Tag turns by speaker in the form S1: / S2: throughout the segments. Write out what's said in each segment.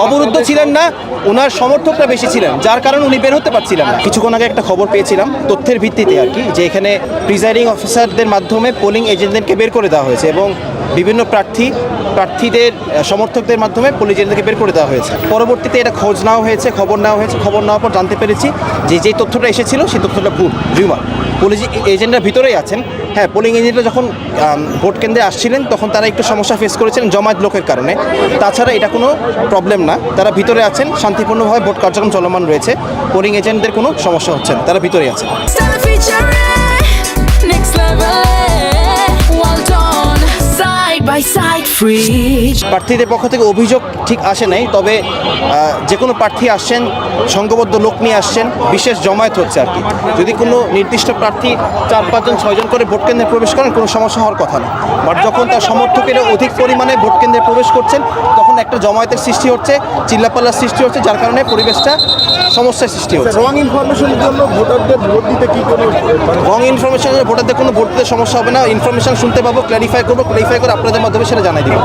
S1: অবরুদ্ধ ছিলেন না, ওনার সমর্থকরা বেশি ছিলেন, যার কারণে উনি বের হতে পারছিলেন না। কিছুক্ষণ আগে একটা খবর পেয়েছিলাম তথ্যের ভিত্তিতে আর কি, যে এখানে প্রিজাইডিং অফিসারদের মাধ্যমে পোলিং এজেন্টদেরকে বের করে দেওয়া হয়েছে এবং বিভিন্ন প্রার্থীদের সমর্থকদের মাধ্যমে পোলিং এজেন্টদেরকে বের করে দেওয়া হয়েছে। পরবর্তীতে এটা খোঁজ নেওয়া হয়েছে, খবর নেওয়ার পর জানতে পেরেছি যে যেই তথ্যটা এসেছিল সেই তথ্যটা ভুল, রিউমার। পোলিং এজেন্টরা ভিতরেই আছেন। হ্যাঁ, পোলিং এজেন্টরা যখন ভোট কেন্দ্রে আসছিলেন তখন তারা একটু সমস্যা ফেস করেছিলেন জমায়েত লোকের কারণে। তাছাড়া এটা কোনো প্রবলেম না, তারা ভিতরে আছেন, শান্তিপূর্ণভাবে ভোট কার্যক্রম চলমান রয়েছে। পোলিং এজেন্টদের কোনো সমস্যা হচ্ছে না, তারা ভিতরে আছেন। প্রার্থীদের পক্ষ থেকে অভিযোগ ঠিক আসে নাই, তবে যে কোনো প্রার্থী আসছেন, সংঘবদ্ধ লোক নিয়ে আসছেন, বিশেষ জমায়েত হচ্ছে আর কি। যদি কোনো নির্দিষ্ট প্রার্থী 4-5 জন 6 জন করে ভোট কেন্দ্রে প্রবেশ করেন কোনো সমস্যা হওয়ার কথা না, বাট যখন তার সমর্থকেরা অধিক পরিমাণে ভোট কেন্দ্রে প্রবেশ করছেন তখন একটা জমায়েতের সৃষ্টি হচ্ছে, চিল্লাপাল্লার সৃষ্টি হচ্ছে, যার কারণে পরিবেশটা সমস্যার সৃষ্টি হচ্ছে।
S2: রং ইনফরমেশনের জন্য ভোটারদের ভোট দিতে কি কোনো
S1: রং ইনফরমেশনের ভোটারদের কোনো ভোট দিতে সমস্যা হবে না। ইনফরমেশন শুনতে পাবো, ক্লারিফাই করে আপনাদের মাধ্যমে সেটা জানাই দিব।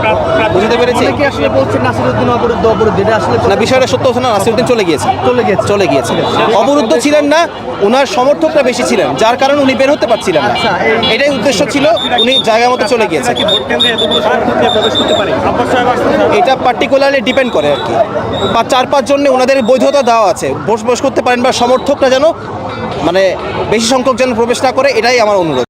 S1: বুঝতে পেরেছি?
S3: কি আসলে বলছেন নাসিরউদ্দিন অবরুদ্ধ, এটা আসলে
S1: না, বিষয়টা সত্য হচ্ছে না। নাসিরউদ্দিন চলে গিয়েছে। অবরুদ্ধ ছিলেন না, ওনার সমর্থকরা বেশি ছিলেন, যার কারণে উনি বের হতে পারছিলেন না। এটাই উদ্দেশ্য ছিল, উনি জায়গা মতো চলে গিয়েছেন। এটা পার্টিকুলারলি ডিপেন্ড করে আর কি। 4-5 জনে ওনাদের বৈধতা দেওয়া আছে, বস করতে পারেন, বা সমর্থকরা যেন মানে বেশি সংখ্যক যেন প্রবেশ না করে, এটাই আমার অনুরোধ।